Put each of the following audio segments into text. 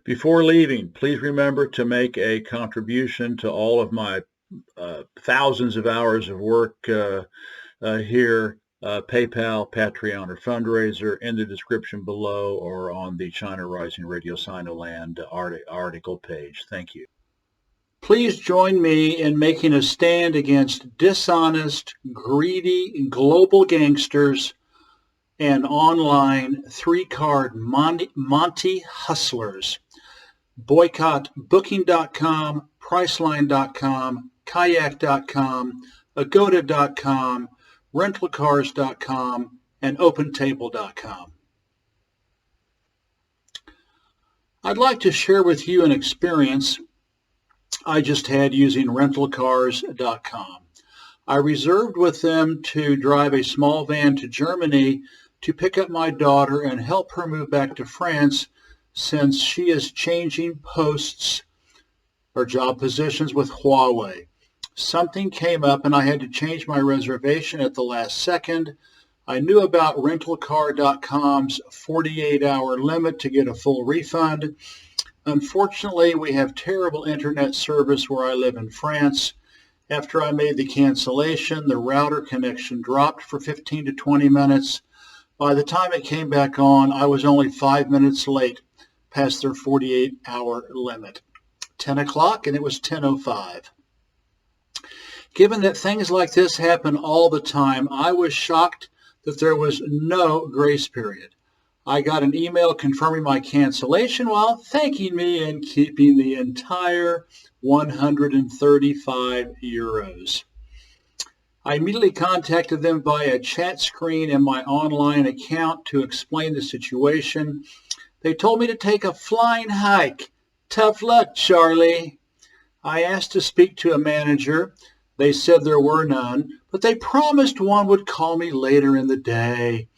Before leaving, please remember to make a contribution to all of my thousands of hours of work here. PayPal, Patreon, or fundraiser in the description below or on the China Rising Radio Sinoland article page. Thank you. Please join me in making a stand against dishonest, greedy global gangsters and online three-card Monty hustlers. Boycott Booking.com, Priceline.com, Kayak.com, Agoda.com, Rentalcars.com, and OpenTable.com. I'd like to share with you an experience I just had using Rentalcars.com. I reserved with them to drive a small van to Germany to pick up my daughter and help her move back to France since she is changing posts or job positions with Huawei. Something came up and I had to change my reservation at the last second. I knew about Rentalcar.com's 48-hour limit to get a full refund. Unfortunately, we have terrible internet service where I live in France. After I made the cancellation, the router connection dropped for 15 to 20 minutes. By the time it came back on, I was only 5 minutes late past their 48-hour limit. 10 o'clock and it was 10:05. Given that things like this happen all the time, I was shocked that there was no grace period. I got an email confirming my cancellation while thanking me and keeping the entire 135 euros. I immediately contacted them via a chat screen in my online account to explain the situation. They told me to take a flying hike. Tough luck, Charlie. I asked to speak to a manager. They said there were none, but they promised one would call me later in the day.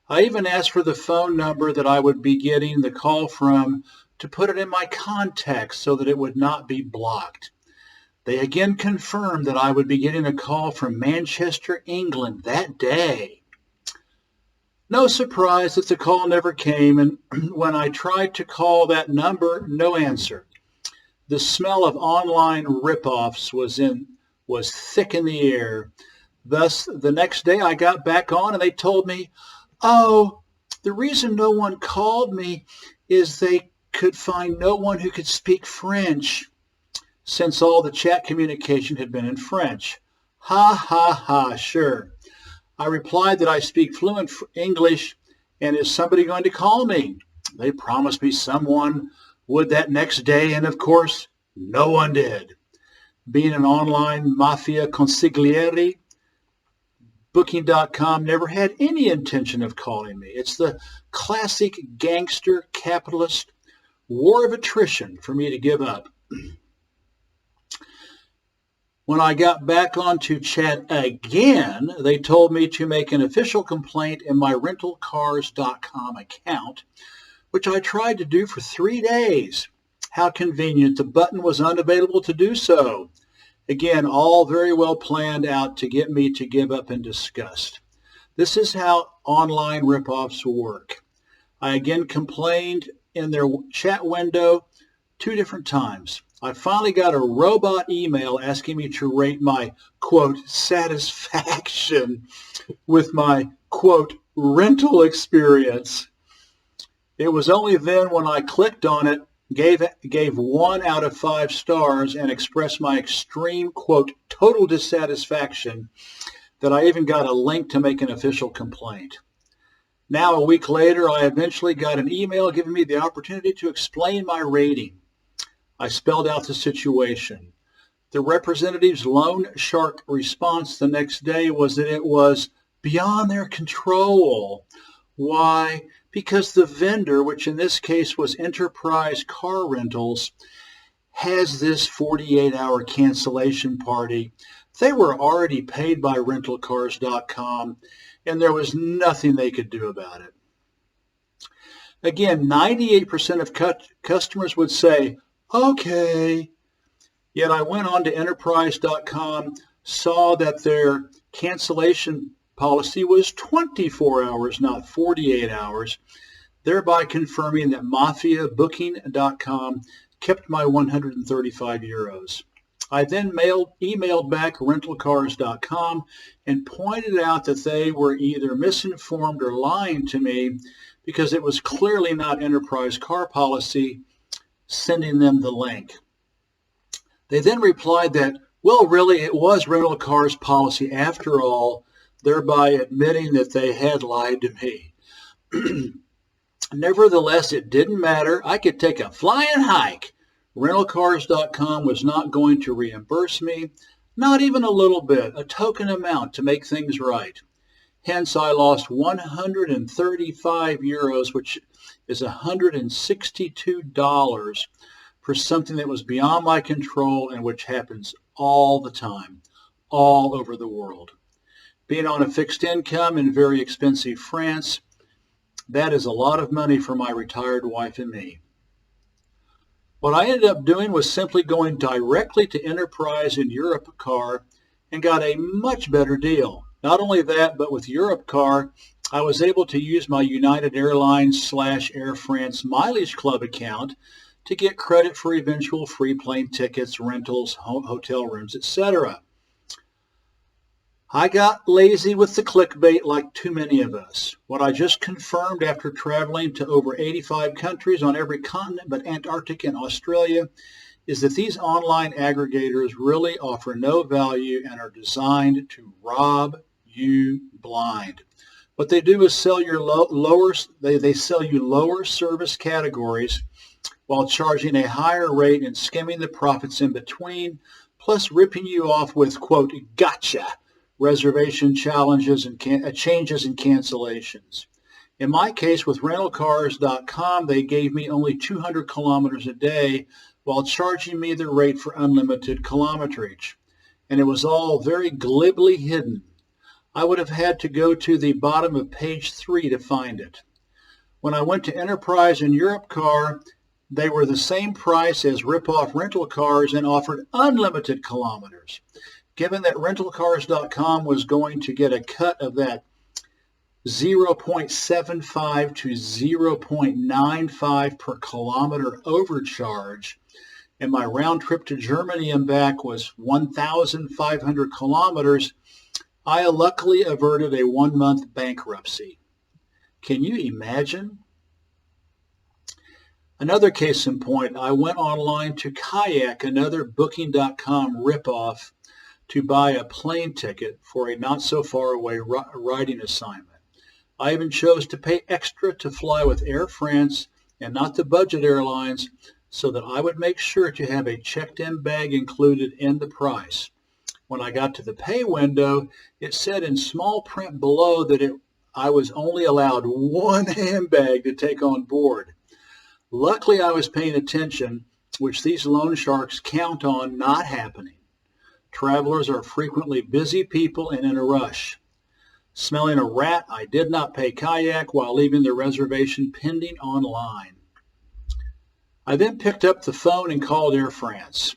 I even asked for the phone number that I would be getting the call from to put it in my contacts so that it would not be blocked. They again confirmed that I would be getting a call from Manchester, England that day. No surprise that the call never came, and when I tried to call that number, no answer. The smell of online rip-offs was thick in the air. Thus, the next day I got back on and they told me, oh, the reason no one called me is they could find no one who could speak French, since all the chat communication had been in French. Ha, ha, ha, sure. I replied that I speak fluent English, and is somebody going to call me? They promised me someone would that next day, and of course, no one did. Being an online Mafia consigliere, Booking.com never had any intention of calling me. It's the classic gangster capitalist war of attrition for me to give up. When I got back onto chat again, they told me to make an official complaint in my Rentalcars.com account, which I tried to do for 3 days. How convenient. The button was unavailable to do so. Again, all very well planned out to get me to give up in disgust. This is how online ripoffs work. I again complained in their chat window 2 different times. I finally got a robot email asking me to rate my, quote, satisfaction with my, quote, rental experience. It was only then when I clicked on it, gave 1 out of 5 stars and expressed my extreme, quote, total dissatisfaction that I even got a link to make an official complaint. Now, a week later, I eventually got an email giving me the opportunity to explain my rating. I spelled out the situation. The representative's loan shark response the next day was that it was beyond their control. Why? Because the vendor, which in this case was Enterprise Car Rentals, has this 48-hour cancellation party. They were already paid by Rentalcars.com, and there was nothing they could do about it. Again, 98% of customers would say, okay. Yet I went on to Enterprise.com, saw that their cancellation policy was 24 hours, not 48 hours. thereby confirming that Mafia Booking.com kept my 135 euros. I then emailed back Rentalcars.com and pointed out that they were either misinformed or lying to me because it was clearly not Enterprise car policy, sending them the link. They then replied that, well, really, it was Rental Cars policy after all, thereby admitting that they had lied to me. Nevertheless, it didn't matter. I could take a flying hike. Rentalcars.com was not going to reimburse me, not even a little bit, a token amount to make things right. Hence, I lost 135 euros, which is $162 for something that was beyond my control and which happens all the time, all over the world. Being on a fixed income in very expensive France, that is a lot of money for my retired wife and me. What I ended up doing was simply going directly to Enterprise in Europcar and got a much better deal. Not only that, but with Europcar, I was able to use my United Airlines / Air France Mileage Club account to get credit for eventual free plane tickets, rentals, hotel rooms, etc. I got lazy with the clickbait like too many of us. What I just confirmed after traveling to over 85 countries on every continent but Antarctica and Australia is that these online aggregators really offer no value and are designed to rob you blind. What they do is sell you lower service categories while charging a higher rate and skimming the profits in between, plus ripping you off with, quote, gotcha reservation challenges and changes and cancellations. In my case with Rentalcars.com, they gave me only 200 kilometers a day while charging me the rate for unlimited kilometerage. And it was all very glibly hidden. I would have had to go to the bottom of page 3 to find it. When I went to Enterprise and Europcar, they were the same price as rip-off rental cars and offered unlimited kilometers. Given that Rentalcars.com was going to get a cut of that 0.75 to 0.95 per kilometer overcharge, and my round trip to Germany and back was 1,500 kilometers, I luckily averted a 1-month bankruptcy. Can you imagine? Another case in point, I went online to Kayak, another Booking.com ripoff, to buy a plane ticket for a not-so-far-away riding assignment. I even chose to pay extra to fly with Air France and not the budget airlines so that I would make sure to have a checked-in bag included in the price. When I got to the pay window, it said in small print below that I was only allowed one handbag to take on board. Luckily, I was paying attention, which these loan sharks count on not happening. Travelers are frequently busy people and in a rush. Smelling a rat, I did not pay Kayak while leaving the reservation pending online. I then picked up the phone and called Air France.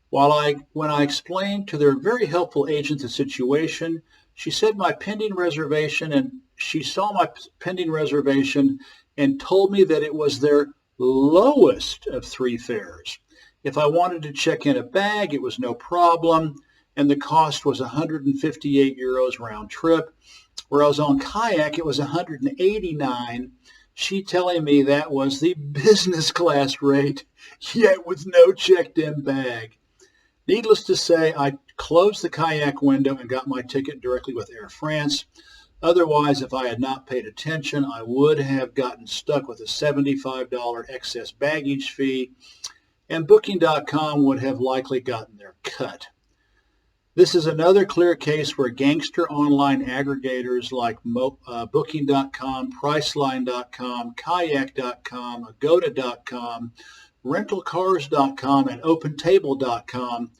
When I explained to their very helpful agent the situation, she said my pending reservation, and she saw my pending reservation and told me that it was their lowest of 3 fares. If I wanted to check in a bag, it was no problem, and the cost was 158 euros round trip, whereas on Kayak it was 189, she telling me that was the business class rate, yet with no checked-in bag. Needless to say, I closed the Kayak window and got my ticket directly with Air France. Otherwise, if I had not paid attention, I would have gotten stuck with a $75 excess baggage fee, and Booking.com would have likely gotten their cut. This is another clear case where gangster online aggregators like Booking.com, Priceline.com, Kayak.com, Agoda.com, Rentalcars.com, and OpenTable.com,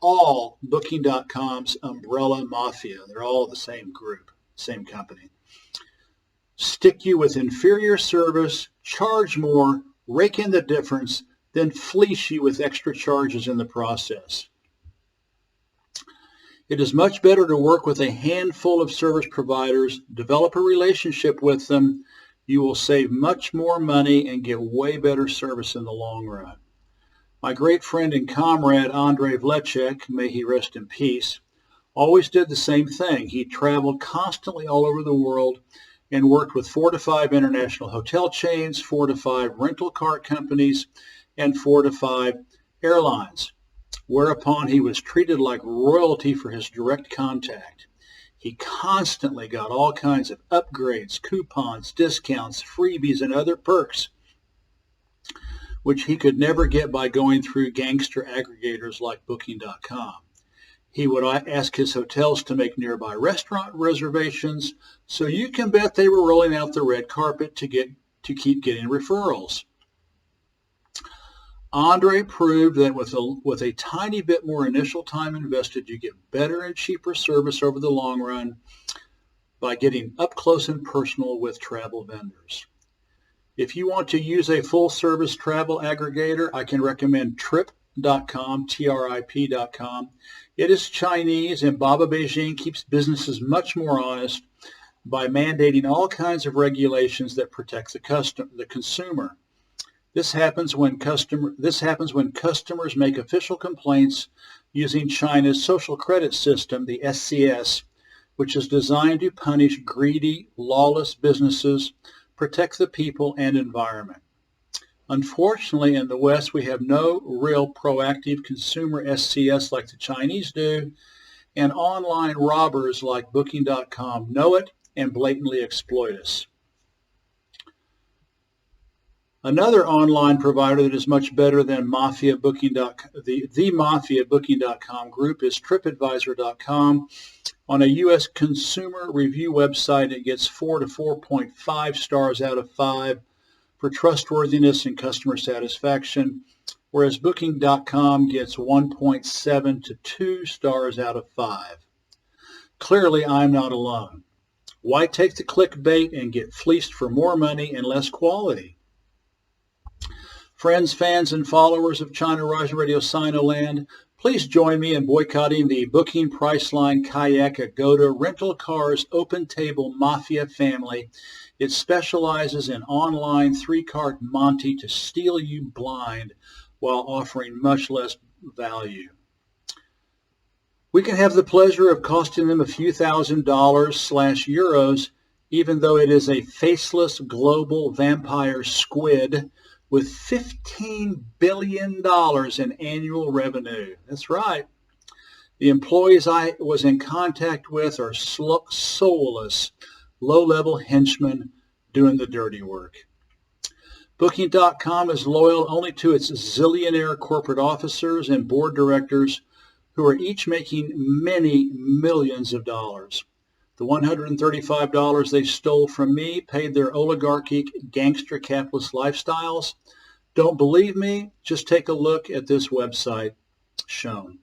all Booking.com's umbrella mafia. They're all the same group, same company. Stick you with inferior service, charge more, rake in the difference, then fleece you with extra charges in the process. It is much better to work with a handful of service providers, develop a relationship with them, You will save much more money and get way better service in the long run. My great friend and comrade Andrei Vlecek, may he rest in peace, always did the same thing. He traveled constantly all over the world and worked with 4 to 5 international hotel chains, 4 to 5 rental car companies, and 4 to 5 airlines, whereupon he was treated like royalty for his direct contact. He constantly got all kinds of upgrades, coupons, discounts, freebies, and other perks, which he could never get by going through gangster aggregators like Booking.com. He would ask his hotels to make nearby restaurant reservations, so you can bet they were rolling out the red carpet to keep getting referrals. Andre proved that with a tiny bit more initial time invested, you get better and cheaper service over the long run by getting up close and personal with travel vendors. If you want to use a full-service travel aggregator, I can recommend Trip.com, Trip.com. It is Chinese, and Baba Beijing keeps businesses much more honest by mandating all kinds of regulations that protect the consumer. This happens when customers make official complaints using China's social credit system, the SCS, which is designed to punish greedy, lawless businesses, protect the people and environment. Unfortunately, in the West, we have no real proactive consumer SCS like the Chinese do, and online robbers like Booking.com know it and blatantly exploit us. Another online provider that is much better than Mafia the Mafia Booking.com group is Tripadvisor.com. On a U.S. consumer review website, it gets 4 to 4.5 stars out of 5 for trustworthiness and customer satisfaction, whereas Booking.com gets 1.7 to 2 stars out of 5. Clearly, I'm not alone. Why take the clickbait and get fleeced for more money and less quality? Friends, fans, and followers of China Rising Radio Sinoland, please join me in boycotting the Booking, Priceline, Kayak, Agoda, Rental Cars, Open Table Mafia family. It specializes in online 3-card Monty to steal you blind while offering much less value. We can have the pleasure of costing them a few $1,000/euros, even though it is a faceless global vampire squid with $15 billion in annual revenue. That's right. The employees I was in contact with are soulless, low-level henchmen doing the dirty work. Booking.com is loyal only to its zillionaire corporate officers and board directors who are each making many millions of dollars. The $135 they stole from me paid their oligarchic gangster capitalist lifestyles. Don't believe me? Just take a look at this website shown.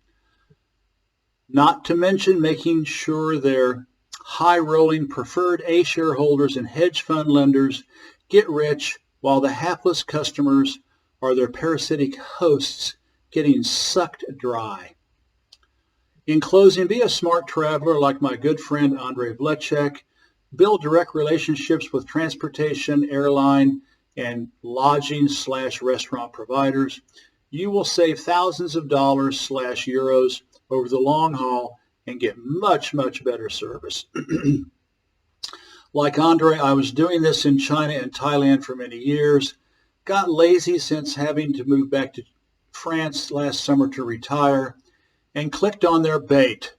Not to mention making sure their high-rolling preferred A shareholders and hedge fund lenders get rich while the hapless customers are their parasitic hosts getting sucked dry. In closing, be a smart traveler like my good friend Andrei Vlecek. Build direct relationships with transportation, airline, and lodging/restaurant providers. You will save thousands of dollars/euros over the long haul and get much, much better service. Like Andre, I was doing this in China and Thailand for many years. Got lazy since having to move back to France last summer to retire, and clicked on their bait.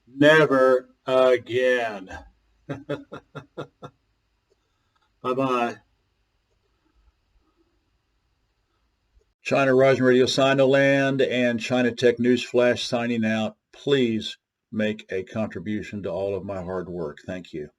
Never again. Bye-bye. China Rising Radio Sinoland and China Tech News Flash signing out. Please make a contribution to all of my hard work. Thank you.